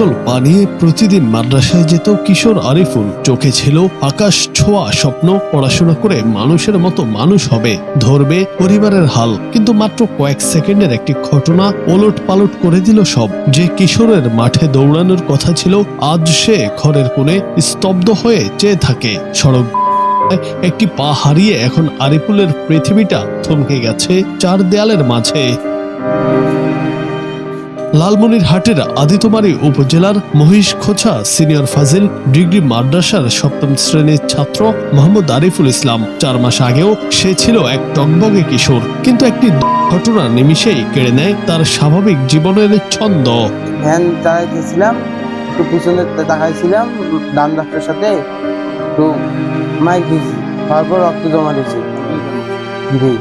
চঞ্চল পা নিয়ে প্রতিদিন মাদ্রাসায় যেত কিশোর আরিফুল। চোখে ছিল আকাশ ছোঁয়া স্বপ্ন, পড়াশোনা করে মানুষের মতো মানুষ হবে, ধরবে পরিবারের হাল। কিন্তু মাত্র কয়েক সেকেন্ডের একটি ঘটনা ওলট পালট করে দিল সব। যে কিশোরের মাঠে দৌড়ানোর কথা ছিল, আজ সে ঘরের কোণে স্তব্ধ হয়ে চেয়ে থাকে। সড়ক একটি পা হারিয়ে এখন আরিফুলের পৃথিবীটা থমকে গেছে চার দেয়ালের মাঝে। লালমনিরহাটের আদিতমারী উপজেলার মহিষখোছা সিনিয়র ফাজিল ডিগ্রি মাদ্রাসার সপ্তম শ্রেণীর ছাত্র মোহাম্মদ আরিফুল ইসলাম। 4 মাস আগেও সে ছিল এক টগবগে কিশোর, কিন্তু একটি ঘটনা নিমিষেই কেড়ে নেয় তার স্বাভাবিক জীবনের ছন্দ। ভ্যান চালাইতেছিলাম, একটু পিছনে দেখাইছিলাম, ডান ডাক্তারের সাথে একটু মাইক দিয়েছি, তারপর রক্ত জমা দিয়েছি। জি,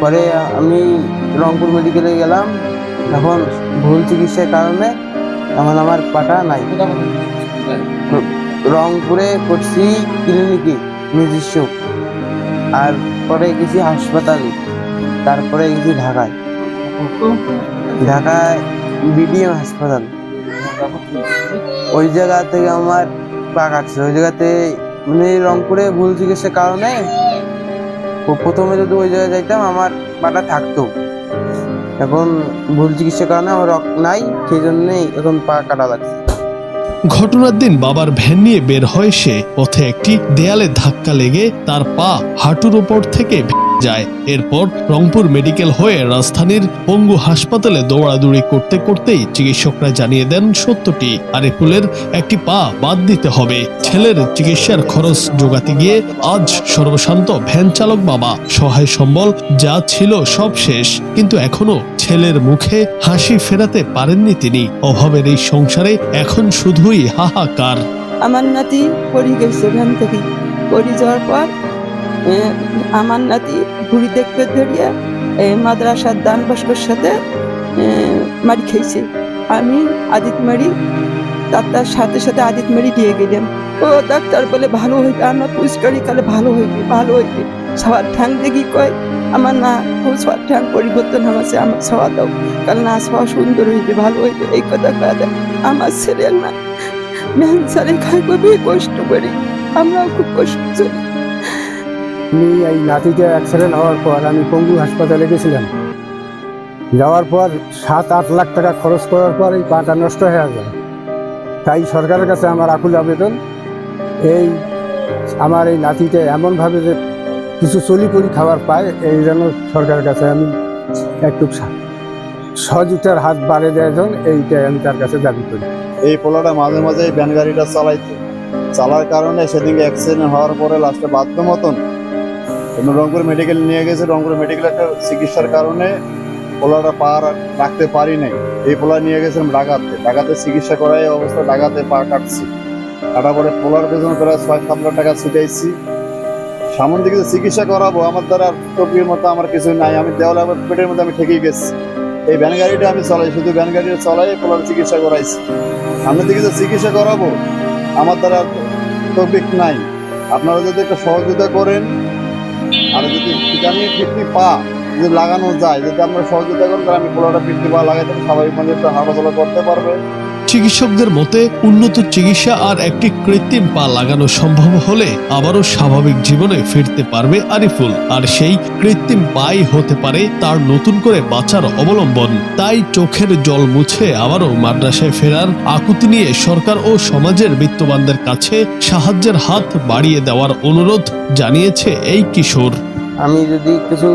পরে আমি রংপুর মেডিকেলে গেলাম। এখন ভুল চিকিৎসার কারণে এখন আমার পাটা নাই। রংপুরে করছি ক্লিনিকে নিজস্ব, আর পরে গেছি হাসপাতালে, তারপরে গেছি ঢাকায় বিডিএম হাসপাতাল। ওই জায়গা থেকে আমার পা কাটছে। ওই জায়গাতে মানে রংপুরে ভুল চিকিৎসার কারণে প্রথমে যদি ওই জায়গায় যাইতাম আমার পাটা থাকতো। এখন ভুল চিকিৎসার কারণে আমার রক্ত নাই, সেই জন্যই এখন পা কাটা লাগছে। ঘটনার দিন বাবার ভ্যান নিয়ে বের হয় সে। পথে একটি দেয়ালে ধাক্কা লেগে তার পা হাঁটুর উপর থেকে যায়। এরপর রংপুর মেডিকেল হয়ে রাজধানীর পঙ্গু হাসপাতালে দৌড়াদৌড়ি করতে করতেই চিকিৎসকরা জানিয়ে দেন সত্যটি, আরিফুলের একটি পা বাদ দিতে হবে। ছেলের চিকিৎসার খরচ জোগাতে গিয়ে আজ সর্বশান্ত ভ্যান চালক বাবা। সহায় সম্বল যা ছিল সব শেষ, কিন্তু এখনো ছেলের মুখে হাসি ফেরাতে পারেননি তিনি। অভাবের এই সংসারে এখন শুধুই হাহাকার। আমার নাতি পড়ে গেছে, ভ্যান থেকে পড়ে যাওয়ার পর আমার নাতি ঘুড়ি দেখতে ধরিয়া মাদ্রাসার দান বাস্কর সাথে মারি খেয়েছে। আমি আদিত মারি ডাক্তার সাথে সাথে আদিত মারি দিয়ে গেলাম। ও ডাক্তার বলে ভালো হইবে, আমার পুষ্কারি কালে ভালো হইবে। সবার ঠ্যাং দেখি কয় আমার না সবার ঠ্যাং পরিবর্তন হয়েছে, আমার সওয়া দাও, কাল না সওয়া সুন্দর হইবে, ভালো হইবে, এই কথা কয়া দেয়। আমার ছেলের না ম্যান সারে খাই কবি কষ্ট করি, আমরাও খুব কষ্ট করি। আমি এই নাতিটা অ্যাক্সিডেন্ট হওয়ার পর আমি পঙ্গু হাসপাতালে গেছিলাম। যাওয়ার পর 7-8 লাখ টাকা খরচ করার পর এই পাটা নষ্ট হয়ে যায়। তাই সরকারের কাছে আমার আকুল আবেদন, এই আমার এই নাতিটা এমনভাবে যে কিছু চলি খাবার পায়, এই জন্য সরকারের কাছে আমি একটু সহযোগিতার হাত বাড়িয়ে দেওয়ার জন্য এইটাই আমি তার কাছে দাবি করি। এই পোলাটা মাঝে মাঝে ভ্যান গাড়িটা চালার কারণে সেদিনকে অ্যাক্সিডেন্ট হওয়ার পরে লাস্টে বাধ্য মতন রংপুর মেডিকেল নিয়ে গেছে। রংপুর মেডিকেল একটা চিকিৎসার কারণে পোলাটা পা রাখতে পারি নাই। এই পোলা নিয়ে গেছিলাম ঢাকাতে চিকিৎসা করাই অবস্থা ঢাকাতে পা কাটছি। কাটা পরে পোলার পেছনে প্রায় 6-7 লাখ টাকা ছুটাইছি। সামন দিকে চিকিৎসা করাবো, আমার দ্বারা টপির মতো আমার কিছু নাই। আমি দেওয়ালে আমার পেটের মধ্যে আমি ঠেকে গেছি। এই ভ্যান গাড়িটা আমি চলাই, শুধু ভ্যান গাড়িটা চলাই পোলার চিকিৎসা করাইছি। সামনের দিকে যে চিকিৎসা করাবো আমার দ্বারা টপিক নাই। আপনারা যদি একটা সহযোগিতা করেন, আর যদি পিঠনি পা যদি লাগানো যায়, যদি আপনারা সহযোগিতা করেন, তাহলে আমি পোলাটা পিঠনি পা লাগাইতে স্বাভাবিকভাবে একটু হাঁটাচলা করতে পারবে। চিকিৎসকদের মতে উন্নত চিকিৎসা আর একটি কৃত্রিম পা লাগানো সম্ভব হলে আবারও স্বাভাবিক জীবনে ফিরতে পারবে আরিফুল। আর সেই কৃত্রিম পাই হতে পারে তার নতুন করে বাঁচার অবলম্বন। তাই চোখের জল মুছে আবারও মাদ্রাসায় ফেরার আকুতি নিয়ে সরকার ও সমাজের বিত্তবানদের কাছে সাহায্যের হাত বাড়িয়ে দেওয়ার অনুরোধ জানিয়েছে এই কিশোর। আমি যদি কিছু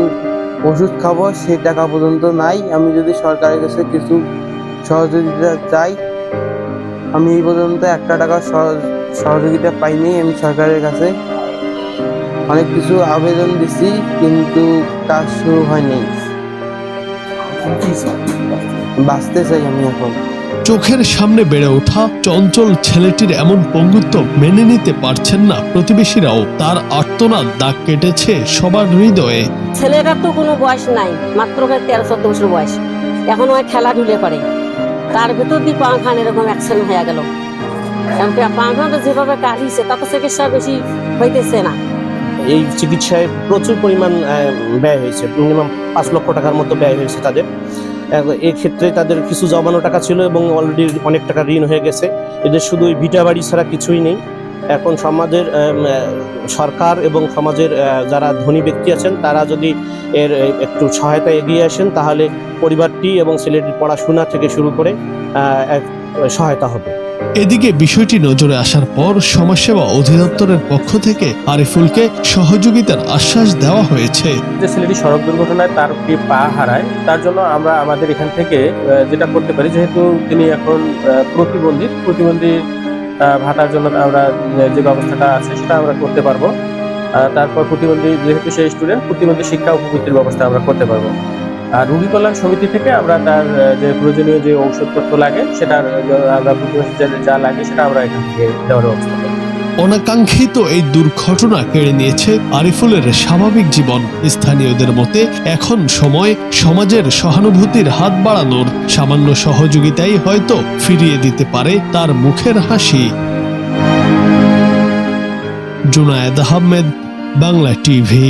ওষুধ খাবো সেই টাকা পর্যন্ত নাই। আমি যদি সরকারের কাছে কিছু সহযোগিতা চাই, আমি এই পর্যন্ত 1 টাকা সহযোগিতা পাইনি। আমি সরকারের কাছে অনেক কিছু আবেদন দিছি, কিন্তু কাজ শুরু হয়নি। বাঁচতে চাই আমি এখন। চোখের সামনে বেড়ে ওঠা চঞ্চল ছেলেটির এমন পঙ্গুত্ব মেনে নিতে পারছেন না প্রতিবেশীরাও। তার আর্তনাদ দাগ কেটেছে সবার হৃদয়ে। ছেলেটার তো কোনো বয়স নাই, মাত্র 13-14 বছর বয়স। এখন ওই খেলাধুলে করে, তার ভেতর দিয়ে পাখান এরকম অ্যাক্সিডেন্ট হয়ে গেল। পাখানটা যেভাবে কাটিয়েছে তাতে চিকিৎসা বেশি হইতেছে না। এই চিকিৎসায় প্রচুর পরিমাণ ব্যয় হয়েছে, মিনিমাম 5 লক্ষ টাকার মতো ব্যয় হয়েছে তাদের। এই ক্ষেত্রে তাদের কিছু জমানো টাকা ছিল এবং অলরেডি অনেক টাকা ঋণ হয়ে গেছে। এদের শুধু ওই ভিটা বাড়ি ছাড়া কিছুই নেই। এখন সমাজের সরকার এবং সমাজের যারা ধনী ব্যক্তি আছেন তারা যদি এর একটু সহায়তা এগিয়ে আসেন তাহলে পরিবারটি এবং ছেলেটির পড়াশোনা থেকে শুরু করে এক সহায়তা হবে। এদিকে বিষয়টি নজরে আসার পর সমাজসেবা অধিদপ্তরের পক্ষ থেকে আরিফুলকে সহযোগিতার আশ্বাস দেওয়া হয়েছে। যে ছেলেটি সড়ক দুর্ঘটনায় তার পা হারায়, তার জন্য আমরা আমাদের এখান থেকে যেটা করতে পারি, যেহেতু তিনি এখন প্রতিবন্ধী ভাতার জন্য আমরা যে ব্যবস্থাটা আছে সেটা আমরা করতে পারবো। তারপর প্রতিবন্ধী, যেহেতু সেই স্টুডেন্ট, প্রতিবন্ধী শিক্ষা উপবৃত্তির ব্যবস্থা আমরা করতে পারবো। আর রোগী কল্যাণ সমিতি থেকে আমরা তার যে প্রয়োজনীয় যে ঔষধপত্র লাগে সেটার আমরা যা লাগে সেটা আমরা এখান থেকে দেওয়ার ব্যবস্থা করবো। অনাকাঙ্ক্ষিত এই দুর্ঘটনা কেড়ে নিয়েছে আরিফুলের স্বাভাবিক জীবন। স্থানীয়দের মতে এখন সময় সমাজের সহানুভূতির হাত বাড়ানোর। সামান্য সহযোগিতাই হয়তো ফিরিয়ে দিতে পারে তার মুখের হাসি। জুনায়েদ আহমেদ, বাংলা টিভি।